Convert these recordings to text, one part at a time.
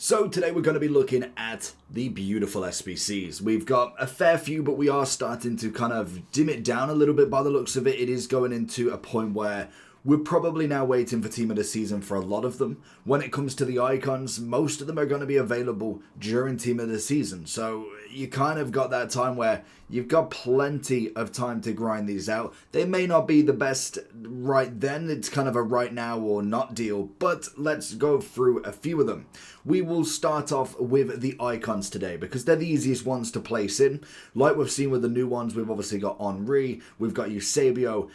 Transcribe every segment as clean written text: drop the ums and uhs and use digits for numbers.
So today we're going to be looking at the beautiful SBCs. We've got a fair few, but we are starting to kind of dim it down a little bit by the looks of it. It is going into a point where we're probably now waiting for Team of the Season for a lot of them. When it comes to the icons, most of them are going to be available during Team of the Season. So you kind of got that time where you've got plenty of time to grind these out. They may not be the best right then. It's kind of a right now or not deal. But let's go through a few of them. We will start off with the icons today because they're the easiest ones to place in. Like we've seen with the new ones, we've obviously got Henry, we've got Eusebio.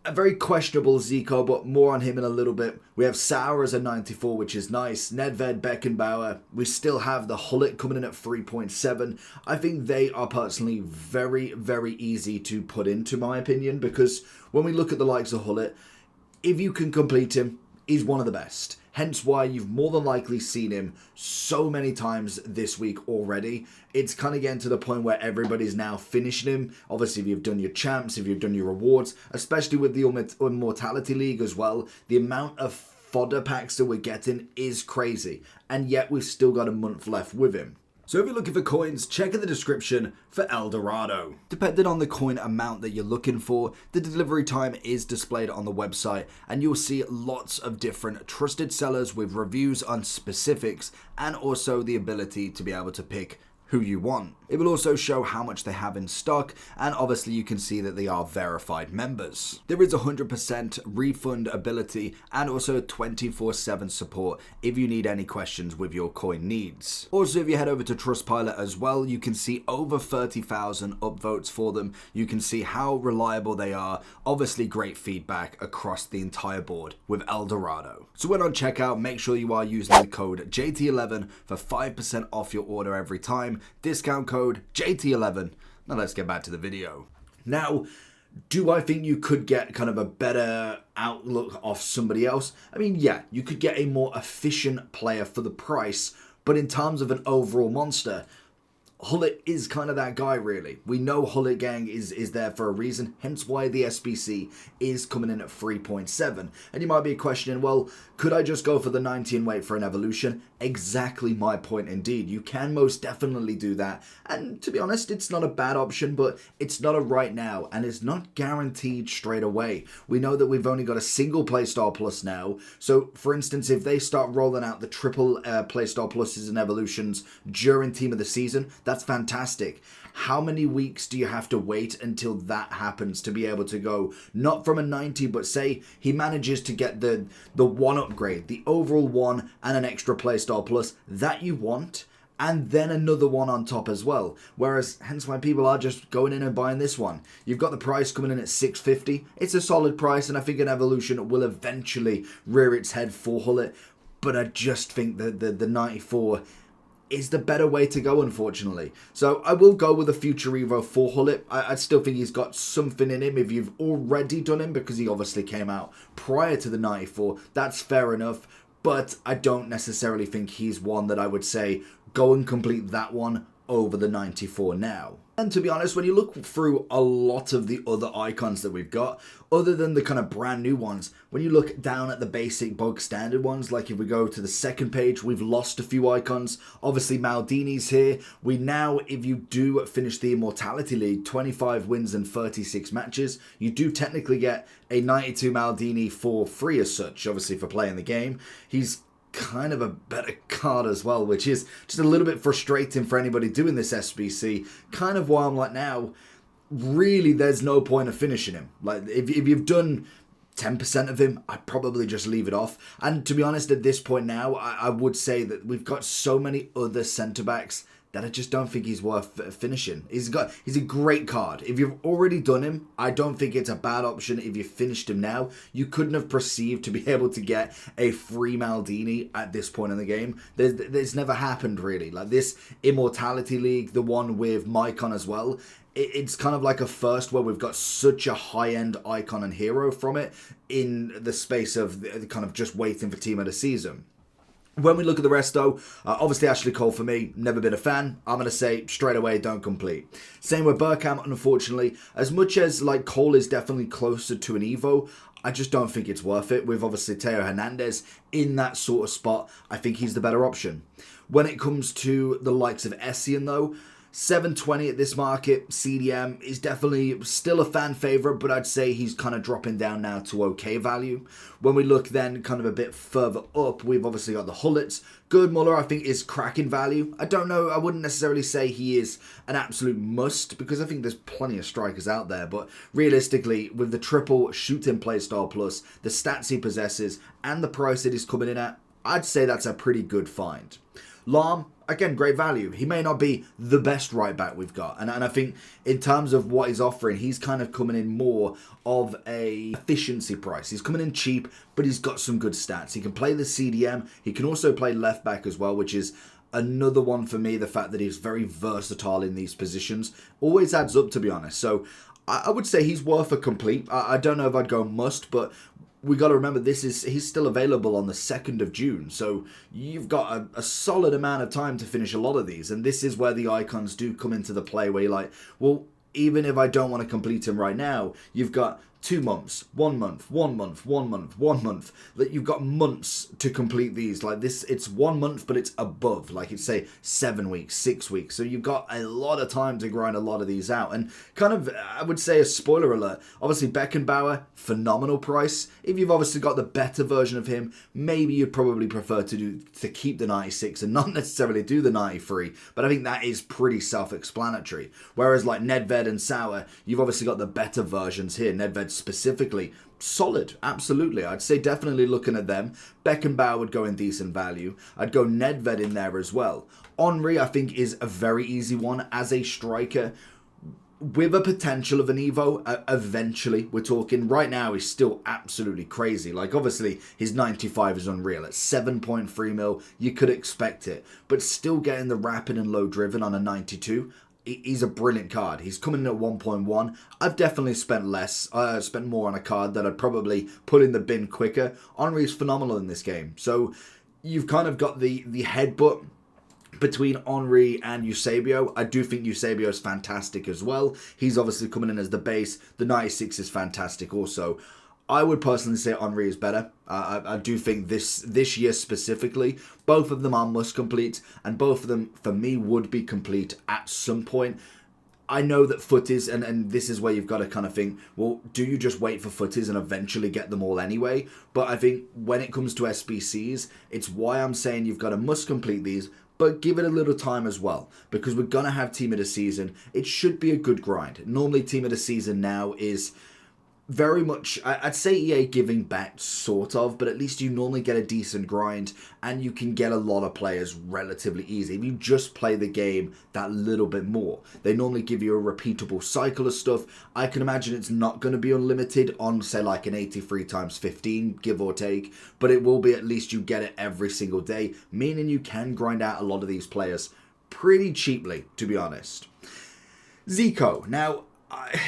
A very questionable Zico, but more on him in a little bit. We have Salah as a 94, which is nice. Nedved, Beckenbauer. We still have the Gullit coming in at 3.7. I think they are personally very, very easy to put into my opinion, because when we look at the likes of Gullit, if you can complete him, he's one of the best. Hence why you've more than likely seen him so many times this week already. It's kind of getting to the point where everybody's now finishing him. Obviously, if you've done your champs, if you've done your rewards, especially with the Immortality League as well, the amount of fodder packs that we're getting is crazy. And yet we've still got a month left with him. So if you're looking for coins, check in the description for Dorado. Depending on the coin amount that you're looking for, the delivery time is displayed on the website, and you'll see lots of different trusted sellers with reviews on specifics and also the ability to be able to pick who you want. It will also show how much they have in stock, and obviously you can see that they are verified members. There is 100% refund ability and also 24/7 support if you need any questions with your coin needs. Also, if you head over to Trustpilot as well, you can see over 30,000 upvotes for them. You can see how reliable they are. Obviously great feedback across the entire board with Dorado. So when on checkout, make sure you are using the code JT11 for 5% off your order every time. Discount code JT11. Now let's get back to the video. Now, do I think you could get kind of a better outlook off somebody else? I mean, yeah, you could get a more efficient player for the price, but in terms of an overall monster, Gullit is kind of that guy, really. We know Gullit gang is there for a reason, hence why the SBC is coming in at 3.7. And you might be questioning, well, could I just go for the 90 and wait for an evolution? Exactly my point indeed. You can most definitely do that. And to be honest, it's not a bad option, but it's not a right now, and it's not guaranteed straight away. We know that we've only got a single Playstyle Plus now. So, for instance, if they start rolling out the triple Playstyle Pluses and evolutions during Team of the Season, that's fantastic. How many weeks do you have to wait until that happens to be able to go, not from a 90, but say he manages to get the one upgrade, the overall one and an extra Playstyle Plus that you want, and then another one on top as well. Whereas, hence why people are just going in and buying this one. You've got the price coming in at 650. It's a solid price, and I think an evolution will eventually rear its head for Gullit. But I just think that the 94 is the better way to go, unfortunately. So I will go with a future Evo for Gullit. I still think he's got something in him if you've already done him, because he obviously came out prior to the 94. That's fair enough, but I don't necessarily think he's one that I would say go and complete that one over the 94 now. And to be honest, when you look through a lot of the other icons that we've got, other than the kind of brand new ones, when you look down at the basic bog standard ones, like if we go to the second page, we've lost a few icons. Obviously, Maldini's here. We now, if you do finish the Immortality League, 25 wins and 36 matches, you do technically get a 92 Maldini for free as such, obviously for playing the game. He's kind of a better card as well, which is just a little bit frustrating for anybody doing this SBC. Kind of why I'm like, now, really there's no point of finishing him. Like, if you've done 10% of him, I'd probably just leave it off. And to be honest, at this point now, I would say that we've got so many other centre-backs that I just don't think he's worth finishing. He's a great card. If you've already done him, I don't think it's a bad option if you finished him now. You couldn't have perceived to be able to get a free Maldini at this point in the game. There's never happened, really. Like this Immortality League, the one with Mycon as well, it's kind of like a first where we've got such a high-end icon and hero from it in the space of kind of just waiting for Team of the Season. When we look at the rest though, obviously Ashley Cole for me, never been a fan. I'm going to say straight away, don't complete. Same with Bergkamp, unfortunately. As much as like Cole is definitely closer to an Evo, I just don't think it's worth it. With obviously Theo Hernandez in that sort of spot, I think he's the better option. When it comes to the likes of Essien though, 720 at this market, CDM is definitely still a fan favourite, but I'd say he's kind of dropping down now to okay value. When we look then kind of a bit further up, we've obviously got the Gullits. Muller, I think, is cracking value. I don't know, I wouldn't necessarily say he is an absolute must, because I think there's plenty of strikers out there, but realistically, with the triple shoot-in play style plus, the stats he possesses, and the price that he's coming in at, I'd say that's a pretty good find. Lahm, again, great value. He may not be the best right back we've got. And I think in terms of what he's offering, he's kind of coming in more of a efficiency price. He's coming in cheap, but he's got some good stats. He can play the CDM. He can also play left back as well, which is another one for me. The fact that he's very versatile in these positions always adds up, to be honest. So I would say he's worth a complete. I don't know if I'd go must, but we got to remember he's still available on the 2nd of June, so you've got a solid amount of time to finish a lot of these, and this is where the icons do come into the play, where you're like, well, even if I don't want to complete him right now, you've got 2 months, 1 month, 1 month, 1 month, 1 month. That you've got months to complete these. Like this, it's 1 month, but it's above. Like it's say 7 weeks, 6 weeks. So you've got a lot of time to grind a lot of these out. And kind of, I would say a spoiler alert. Obviously Beckenbauer, phenomenal price. If you've obviously got the better version of him, maybe you'd probably prefer to keep the 96 and not necessarily do the 93. But I think that is pretty self-explanatory. Whereas like Nedved and Sawa, you've obviously got the better versions here. Nedved specifically, solid, absolutely. I'd say definitely looking at them. Beckenbauer would go in decent value. I'd go Nedved in there as well. Henry, I think, is a very easy one as a striker, with a potential of an Evo eventually. We're talking right now, he's still absolutely crazy. Like obviously his 95 is unreal. At 7.3 mil, you could expect it, but still getting the rapid and low driven on a 92. He's a brilliant card. He's coming in at 1.1. I've definitely spent spent more on a card that I'd probably put in the bin quicker. Henry's phenomenal in this game. So you've kind of got the headbutt between Henry and Eusebio. I do think Eusebio is fantastic as well. He's obviously coming in as the base. The 96 is fantastic also. I would personally say Henry is better. I do think this year specifically, both of them are must complete, and both of them, for me, would be complete at some point. I know that footies, and this is where you've got to kind of think, well, do you just wait for footies and eventually get them all anyway? But I think when it comes to SBCs, it's why I'm saying you've got to must complete these, but give it a little time as well, because we're going to have Team of the Season. It should be a good grind. Normally, Team of the Season now is very much, I'd say EA giving back, sort of, but at least you normally get a decent grind, and you can get a lot of players relatively easy. If you just play the game that little bit more, they normally give you a repeatable cycle of stuff. I can imagine it's not going to be unlimited on, say, like an 83 times 15, give or take, but it will be at least you get it every single day, meaning you can grind out a lot of these players pretty cheaply, to be honest. Zico. Now,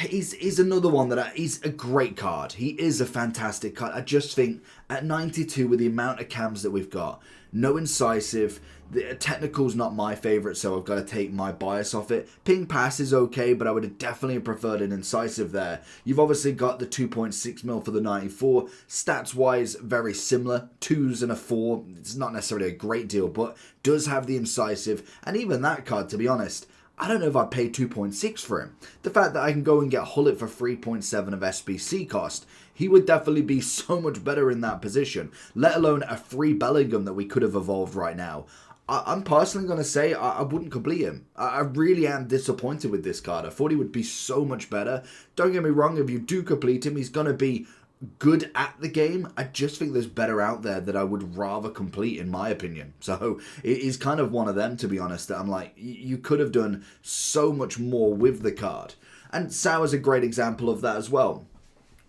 he's another one that he's a great card. He is a fantastic card. I just think at 92, with the amount of cams that we've got, no incisive, the technical's not my favourite, so I've got to take my bias off it. Ping pass is okay, but I would have definitely preferred an incisive there. You've obviously got the 2.6 mil for the 94. Stats wise, very similar. 2s and a 4. It's not necessarily a great deal, but does have the incisive. And even that card, to be honest, I don't know if I'd pay 2.6 for him. The fact that I can go and get Gullit for 3.7 of SBC cost, he would definitely be so much better in that position, let alone a free Bellingham that we could have evolved right now. I'm personally going to say I wouldn't complete him. I really am disappointed with this card. I thought he would be so much better. Don't get me wrong, if you do complete him, he's going to be good at the game. I just think there's better out there that I would rather complete, in my opinion. So it is kind of one of them, to be honest, that I'm like, you could have done so much more with the card. And Sawa's a great example of that as well.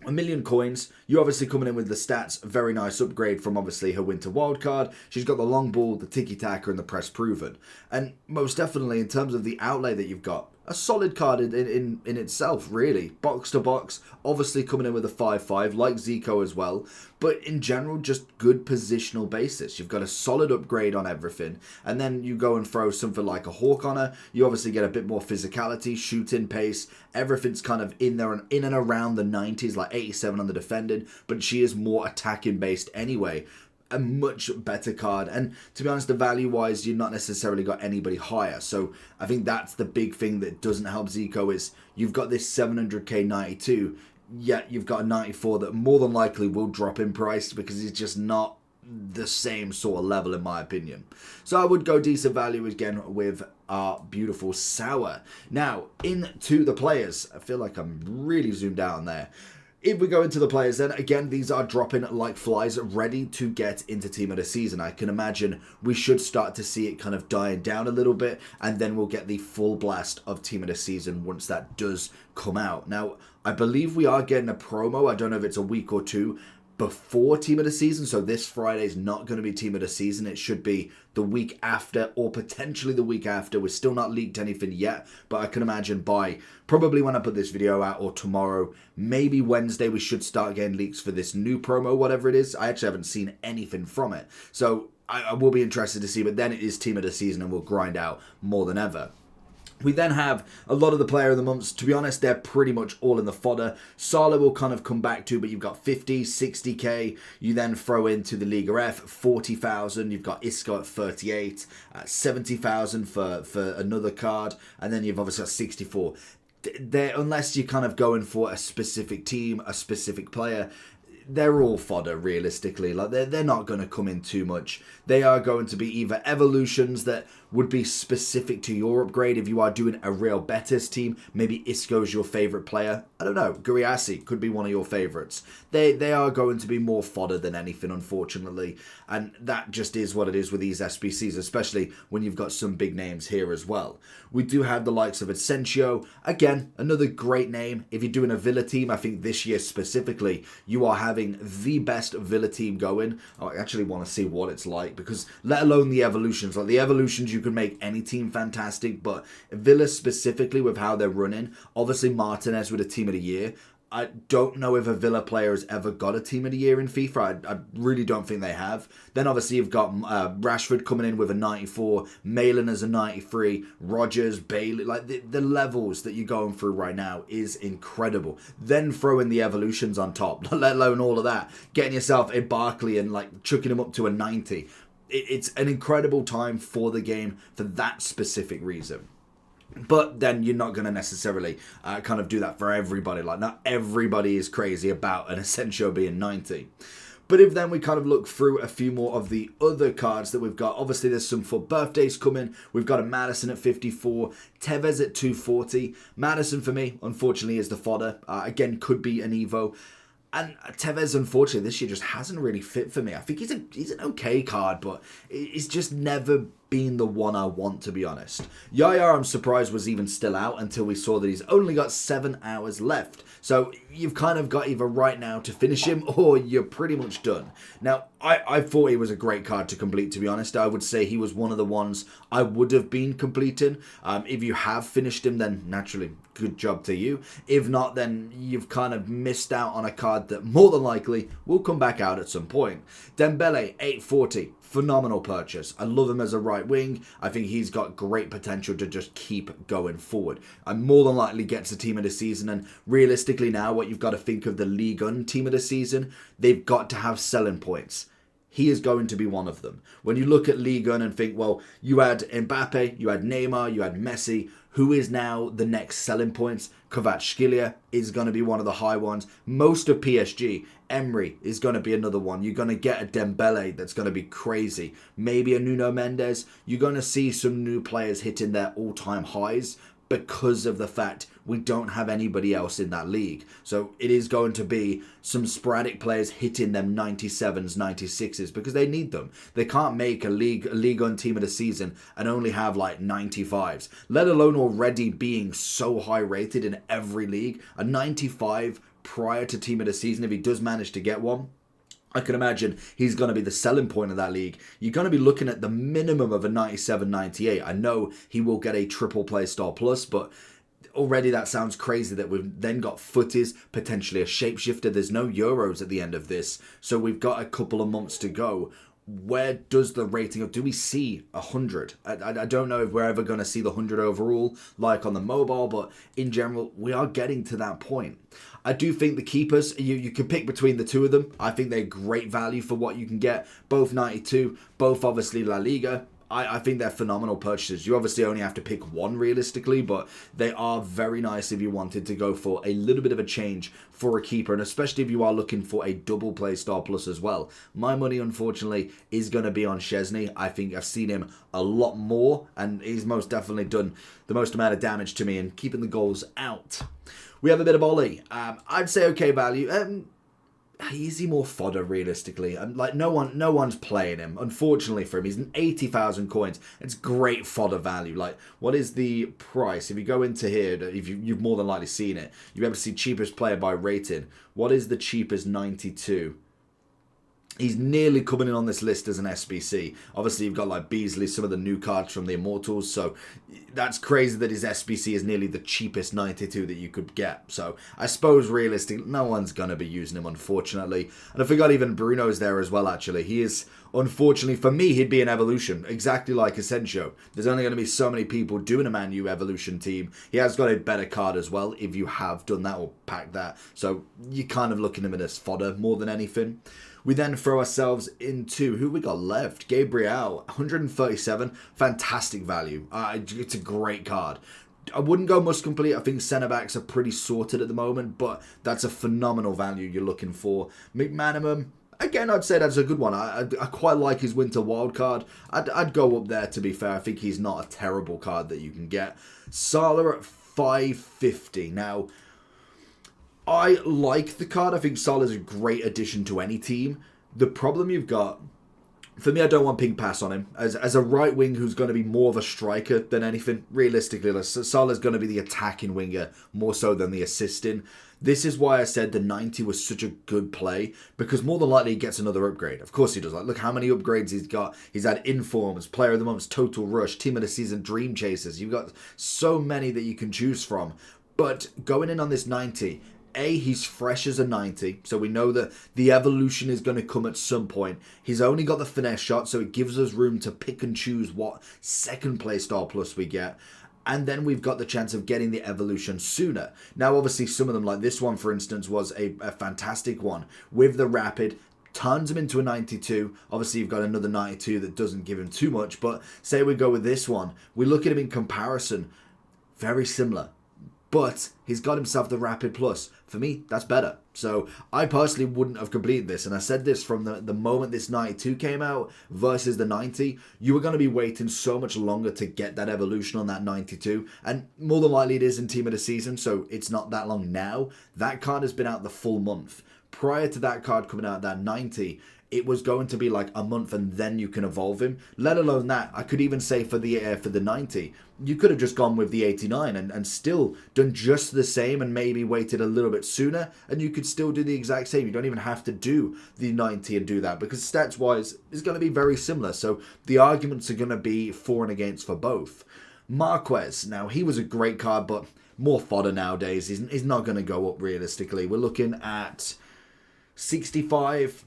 1 million coins. You're obviously coming in with the stats. Very nice upgrade from obviously her winter wildcard. She's got the long ball, the tiki-taka, and the press proven. And most definitely, in terms of the outlay that you've got, a solid card in itself, really. Box to box, obviously coming in with a 5-5, like Zico as well. But in general, just good positional basis. You've got a solid upgrade on everything. And then you go and throw something like a Hawk on her. You obviously get a bit more physicality, shooting pace. Everything's kind of in there and in and around the 90s, like 87 on the defenders. defending, but she is more attacking based anyway. A much better card, and to be honest, the value wise, you've not necessarily got anybody higher. So I think that's the big thing that doesn't help Zico, is you've got this 700k 92, yet you've got a 94 that more than likely will drop in price because he's just not the same sort of level in my opinion. So I would go decent value again with our beautiful Sawa. Now into the players. I feel like I'm really zoomed out on there. If we go into the players, then again, these are dropping like flies, ready to get into Team of the Season. I can imagine we should start to see it kind of dying down a little bit, and then we'll get the full blast of Team of the Season once that does come out. Now, I believe we are getting a promo. I don't know if it's a week or two before Team of the Season, so this Friday is not going to be Team of the Season. It should be the week after, or potentially the week after. We're still not leaked anything yet, but I can imagine by probably when I put this video out, or tomorrow, maybe Wednesday, we should start getting leaks for this new promo, whatever it is. I actually haven't seen anything from it, so I will be interested to see, but then it is Team of the Season and we'll grind out more than ever. We then have a lot of the player of the months. To be honest, they're pretty much all in the fodder. Salah will kind of come back to, but you've got 50, 60k. You then throw into the Liga F, 40,000. You've got Isco at 38, 70,000 for another card. And then you've obviously got 64. Unless you're kind of going for a specific team, a specific player, they're all fodder realistically. Like they're not going to come in too much. They are going to be either evolutions that would be specific to your upgrade. If you are doing a Real Betis team, maybe Isco's your favorite player. I don't know. Guriassi could be one of your favorites. They are going to be more fodder than anything, unfortunately. And that just is what it is with these SBCs, especially when you've got some big names here as well. We do have the likes of Asensio. Again, another great name. If you're doing a Villa team, I think this year specifically, you are having the best Villa team going. I actually want to see what it's like, because let alone the evolutions. Like the evolutions, you can make any team fantastic, but Villa specifically with how they're running, obviously Martinez with a team of the year. I don't know if a Villa player has ever got a team of the year in FIFA. I really don't think they have. Then obviously you've got Rashford coming in with a 94, Malin as a 93, Rodgers, Bailey. Like the levels that you're going through right now is incredible. Then throw in the evolutions on top, let alone all of that. Getting yourself a Barkley and like chucking him up to a 90. It's an incredible time for the game for that specific reason. But then you're not going to necessarily kind of do that for everybody. Like, not everybody is crazy about an Asensio being 90. But if then we kind of look through a few more of the other cards that we've got, obviously there's some for birthdays coming. We've got a Maddison at 54, Tevez at 240. Maddison for me, unfortunately, is the fodder. Again, could be an Evo. And Tevez, unfortunately, this year just hasn't really fit for me. I think he's an okay card, but he's just never been the one I want, to be honest. Yaya, I'm surprised, was even still out until we saw that he's only got 7 hours left. So you've kind of got either right now to finish him, or you're pretty much done. Now, I thought he was a great card to complete, to be honest. I would say he was one of the ones I would have been completing. If you have finished him, then naturally, good job to you. If not, then you've kind of missed out on a card that more than likely will come back out at some point. Dembele, 840. Phenomenal purchase. I love him as a right wing. I think he's got great potential to just keep going forward. And more than likely gets the team of the season. And realistically now, what you've got to think of the Ligue 1 team of the season, they've got to have selling points. He is going to be one of them. When you look at Ligue 1 and think, well, you had Mbappe, you had Neymar, you had Messi. Who is now the next selling points? Kvaratskhelia is going to be one of the high ones. Most of PSG, Emery is going to be another one. You're going to get a Dembele that's going to be crazy. Maybe a Nuno Mendes. You're going to see some new players hitting their all-time highs because of the fact we don't have anybody else in that league. So it is going to be some sporadic players hitting them 97s, 96s because they need them. They can't make a league on team of the season and only have like 95s, let alone already being so high rated in every league. A 95 prior to team of the season, if he does manage to get one, I can imagine he's going to be the selling point of that league. You're going to be looking at the minimum of a 97, 98. I know he will get a triple play star plus, but already that sounds crazy that we've then got footies, potentially a shapeshifter. There's no Euros at the end of this, so we've got a couple of months to go. where does the rating go? Do we see 100? I don't know if we're ever going to see the 100 overall, like on the mobile, but in general, we are getting to that point. I do think the keepers, you can pick between the two of them. I think they're great value for what you can get. Both 92, both obviously La Liga. I think they're phenomenal purchases. You obviously only have to pick one realistically, but they are very nice if you wanted to go for a little bit of a change for a keeper, and especially if you are looking for a double play star plus as well. My money, unfortunately, is going to be on Szczesny. I think I've seen him a lot more, and he's most definitely done the most amount of damage to me in keeping the goals out. We have a bit of Ollie. I'd say okay value. Is he more fodder realistically? Like no one's playing him. Unfortunately for him, he's an 80,000 coins. It's great fodder value. Like, what is the price? If you go into here, if you've more than likely seen it, you'll be able to see cheapest player by rating. What is the cheapest 92? He's nearly coming in on this list as an SBC. Obviously, you've got like Beasley, some of the new cards from the Immortals. So that's crazy that his SBC is nearly the cheapest 92 that you could get. So I suppose realistically, no one's going to be using him, unfortunately. And I forgot even Bruno's there as well, actually. He is, unfortunately, for me, he'd be an evolution, exactly like Asensio. There's only going to be so many people doing a Man U evolution team. He has got a better card as well, if you have done that or packed that. So you're kind of looking at him as fodder more than anything. We then throw ourselves into who we got left. Gabriel, 137, fantastic value. It's a great card. I wouldn't go must complete. I think centre backs are pretty sorted at the moment, but that's a phenomenal value you're looking for. McManaman, again, I'd say that's a good one. I quite like his winter wild card. I'd go up there, to be fair. I think he's not a terrible card that you can get. Salah at 550. Now, I like the card. I think Salah's a great addition to any team. The problem you've got, for me, I don't want ping pass on him. As a right wing who's going to be more of a striker than anything, realistically, Salah's going to be the attacking winger more so than the assisting. This is why I said the 90 was such a good play, because more than likely he gets another upgrade. Of course he does. Like, look how many upgrades he's got. He's had Informs, Player of the Month, Total Rush, Team of the Season, Dream Chasers. You've got so many that you can choose from. But going in on this 90... he's fresh as a 90, so we know that the evolution is going to come at some point. He's only got the finesse shot, so it gives us room to pick and choose what second play star plus we get. And then we've got the chance of getting the evolution sooner. Now, obviously, some of them, like this one, for instance, was a fantastic one. With the rapid, turns him into a 92. Obviously, you've got another 92 that doesn't give him too much. But say we go with this one. We look at him in comparison. Very similar. But he's got himself the Rapid Plus. For me, that's better. So I personally wouldn't have completed this. And I said this from the moment this 92 came out versus the 90. You were going to be waiting so much longer to get that evolution on that 92. And more than likely it is in Team of the Season. So it's not that long now. That card has been out the full month. Prior to that card coming out, that 90... it was going to be like a month and then you can evolve him. Let alone that, I could even say for the 90, you could have just gone with the 89 and still done just the same and maybe waited a little bit sooner and you could still do the exact same. You don't even have to do the 90 and do that because stats-wise, it's going to be very similar. So the arguments are going to be for and against for both. Marquez, now he was a great card, but more fodder nowadays. He's not going to go up realistically. We're looking at 65.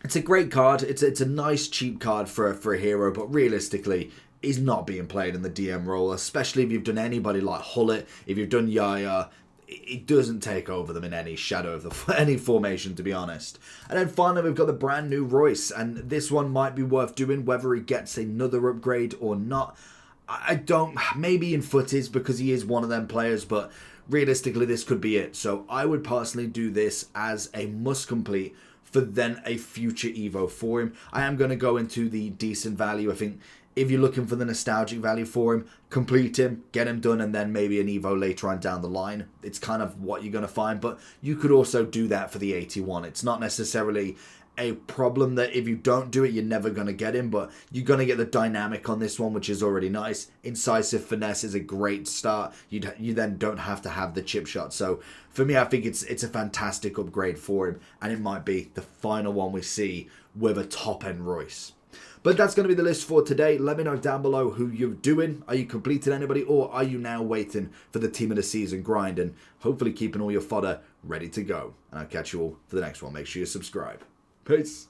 It's a great card. It's a nice cheap card for a hero, but realistically, he's not being played in the DM role, especially if you've done anybody like Gullit, if you've done Yaya. It doesn't take over them in any shadow of any formation, to be honest. And then finally, we've got the brand new Reus, and this one might be worth doing, whether he gets another upgrade or not. I don't, maybe in footies because he is one of them players, but realistically, this could be it. So I would personally do this as a must complete for then a future Evo for him. I am going to go into the decent value. I think if you're looking for the nostalgic value for him, complete him, get him done, and then maybe an Evo later on down the line. It's kind of what you're going to find, but you could also do that for the 81. It's not necessarily a problem that if you don't do it, you're never going to get him, but you're going to get the dynamic on this one, which is already nice. Incisive finesse is a great start. You then don't have to have the chip shot. So for me, I think it's a fantastic upgrade for him, and it might be the final one we see with a top-end Reus. But that's going to be the list for today. Let me know down below who you're doing. Are you completed anybody, or are you now waiting for the Team of the Season grind and hopefully keeping all your fodder ready to go? And I'll catch you all for the next one. Make sure you subscribe. Peace.